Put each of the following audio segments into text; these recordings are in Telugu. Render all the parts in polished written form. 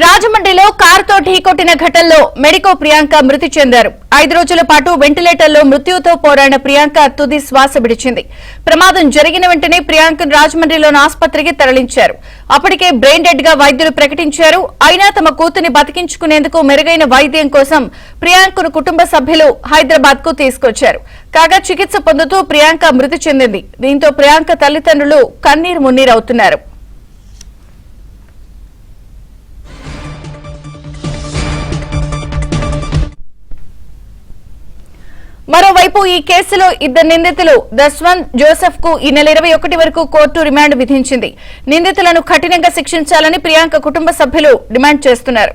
రాజమండ్రిలో కారుతో ఢీకొట్టిన ఘటనలో మెడికో ప్రియాంక మృతి చెందారు. 5 రోజుల పాటు వెంటిలేటర్లో మృత్యువుతో పోరాడిన ప్రియాంక తుది శ్వాస విడిచింది. ప్రమాదం జరిగిన వెంటనే ప్రియాంకను రాజమండ్రిలోని ఆసుపత్రికి తరలించారు. అప్పటికే బ్రెయిన్ డెడ్ గా వైద్యులు ప్రకటించారు. అయినా తమ కూతుని బతికించుకునేందుకు మెరుగైన వైద్యం కోసం ప్రియాంకను కుటుంబ సభ్యులు హైదరాబాద్ కు తీసుకొచ్చారు. కాగా చికిత్స పొందుతూ ప్రియాంక మృతి చెందింది. దీంతో ప్రియాంక తల్లిదండ్రులు కన్నీరు మున్నీరవుతున్నారు. మరోవైపు ఈ కేసులో ఇద్దరు నిందితులు దస్వంత్, జోసెఫ్ కు ఈ నెల 21 వరకు కోర్టు రిమాండ్ విధించింది. నిందితులను కఠినంగా శిక్షించాలని ప్రియాంక కుటుంబ సభ్యులు డిమాండ్ చేస్తున్నారు.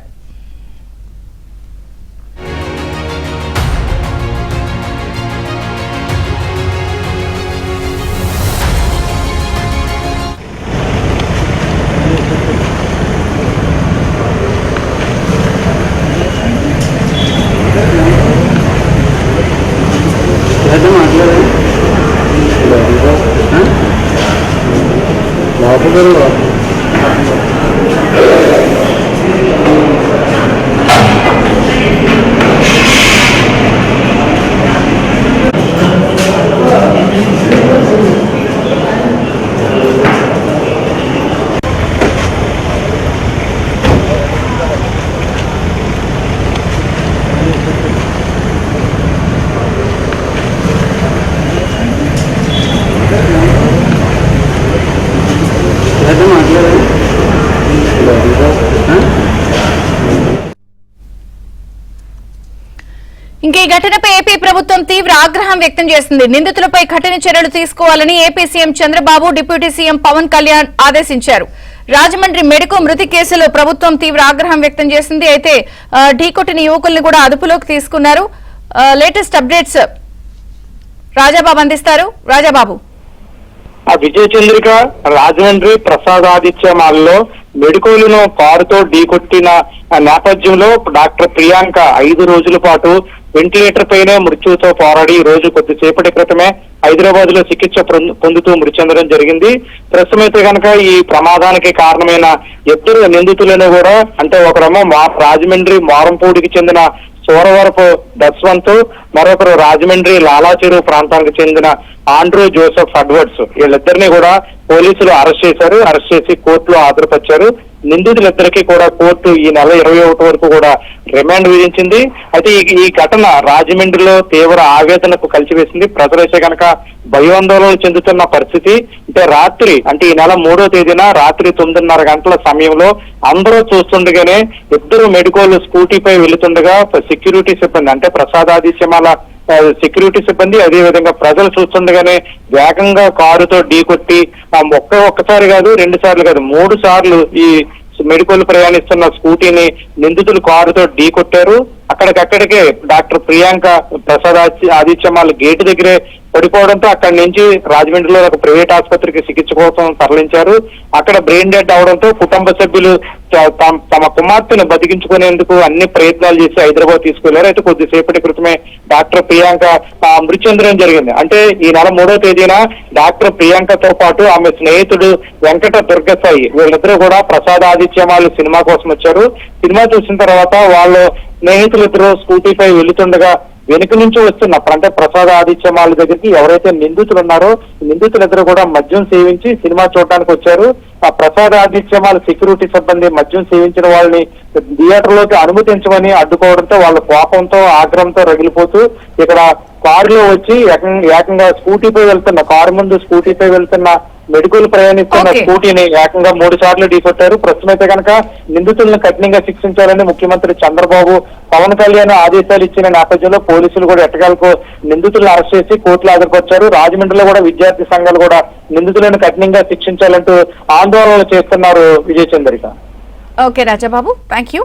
ఇంకే ఘటనపై ఏపీ ప్రభుత్వం తీవ్ర ఆగ్రహం వ్యక్తం చేసింది. నిందితులపై కఠిన చర్యలు తీసుకోవాలని AP CM Chandrababu, deputy CM Pawan Kalyan ఆదేశించారు. రాజమండ్రి మెడికో మృతి కేసులో ప్రభుత్వం తీవ్ర ఆగ్రహం వ్యక్తం చేసింది. అయితే ఢీకొట్టిన యువకుల్ని కూడా అదుపులోకి తీసుకున్నారు. లేటెస్ట్ అప్డేట్స్ రాజాబాబు అందిస్తారు. రాజాబాబు. విజయ చంద్రిక, రాజమండ్రి ప్రసాదాదిత్య మాల్లో మెడికోలను కారుతో ఢీకొట్టిన నేపథ్యంలో డాక్టర్ ప్రియాంక 5 రోజుల పాటు వెంటిలేటర్ పైనే మృత్యువుతో పోరాడి ఈ రోజు కొద్దిసేపటి క్రితమే హైదరాబాద్ లో చికిత్స పొందుతూ మృతి చెందడం జరిగింది. ప్రస్తుతం అయితే కనుక ఈ ప్రమాదానికి కారణమైన ఇద్దరు నిందితులను కూడా, అంటే ఒకరేమో రాజమండ్రి మారంపూడికి చెందిన సూరవరపు దస్వంత్, మరొకరు రాజమండ్రి లాలాచెరువు ప్రాంతానికి చెందిన ఆండ్రూ జోసెఫ్ అడ్వర్డ్స్, వీళ్ళిద్దరినీ కూడా పోలీసులు అరెస్ట్ చేశారు. అరెస్ట్ చేసి కోర్టులో హాజరుపరిచారు. నిందితులిద్దరికీ కూడా కోర్టు ఈ నెల 21 వరకు కూడా రిమాండ్ విధించింది. అయితే ఈ ఘటన రాజమండ్రిలో తీవ్ర ఆవేదనకు కలిసివేసింది. ప్రజలైతే కనుక భయాందోళన చెందుతున్న పరిస్థితి. అంటే రాత్రి, అంటే ఈ నెల 3వ తేదీన రాత్రి 9:30 గంటల సమయంలో అందరూ చూస్తుండగానే ఇద్దరు మెడికోలు స్కూటీపై వెళుతుండగా సెక్యూరిటీ సిబ్బంది, అంటే ప్రసాదాదిత్యమాల సెక్యూరిటీ సిబ్బంది, అదే విధంగా ప్రజలు చూస్తుండగానే వేగంగా కారుతో ఢీకొట్టి ఒక్కసారి కాదు, 2 సార్లు కాదు, 3 సార్లు ఈ మెడికోలు ప్రయాణిస్తున్న స్కూటీని నిందితులు కారుతో ఢీకొట్టారు. అక్కడికక్కడికే డాక్టర్ ప్రియాంక ప్రసాదాదిత్యమాల గేటు దగ్గరే పడిపోవడంతో అక్కడి నుంచి రాజమండ్రిలో ఒక ప్రైవేట్ ఆసుపత్రికి చికిత్స కోసం తరలించారు. అక్కడ బ్రెయిన్ డెడ్ అవడంతో కుటుంబ సభ్యులు తమ కుమార్తెను బతికించుకునేందుకు అన్ని ప్రయత్నాలు చేసి హైదరాబాద్ తీసుకెళ్లారు. అయితే కొద్దిసేపటి క్రితమే డాక్టర్ ప్రియాంక మృతి చెందడం జరిగింది. అంటే ఈ నెల 3వ తేదీన డాక్టర్ ప్రియాంకతో పాటు ఆమె స్నేహితుడు వెంకట దుర్గసాయి, వీళ్ళిద్దరూ కూడా ప్రసాదాదిత్యమాలు సినిమా కోసం వచ్చారు. సినిమా చూసిన తర్వాత వాళ్ళు స్నేహితులిద్దరూ స్కూటీపై వెళుతుండగా వెనుక నుంచి వస్తున్నప్పుడు, అంటే ప్రసాదాదిత్యమాల దగ్గరికి ఎవరైతే నిందితులు ఉన్నారో నిందితులిద్దరూ కూడా మద్యం సేవించి సినిమా చూడడానికి వచ్చారు. ఆ ప్రసాదాదిత్యమాల సెక్యూరిటీ సిబ్బంది మద్యం సేవించిన వాళ్ళని థియేటర్లోకి అనుమతించమని అడ్డుకోవడంతో వాళ్ళ కోపంతో ఆగ్రహంతో రగిలిపోతూ ఇక్కడ కారులో వచ్చి ఏకంగా స్కూటీపై వెళ్తున్న, కారు ముందు స్కూటీపై వెళ్తున్న మెడికల్ ప్రయాణిస్తున్న స్కూటీని ఏకంగా 3 సార్లు ఢీకొట్టారు. ప్రస్తుతం అయితే కనుక నిందితులను కఠినంగా శిక్షించాలని ముఖ్యమంత్రి చంద్రబాబు, పవన్ కళ్యాణ్ ఆదేశాలు ఇచ్చిన నేపథ్యంలో పోలీసులు కూడా ఎట్టకేలకు నిందితులను అరెస్ట్ చేసి కోర్టులో హాజరుపరిచారు. రాజమండ్రిలో కూడా విద్యార్థి సంఘాలు కూడా నిందితులను కఠినంగా శిక్షించాలంటూ ఆందోళనలు చేస్తున్నారు. Vijaya Chandrika. Okay Rajababu, thank you.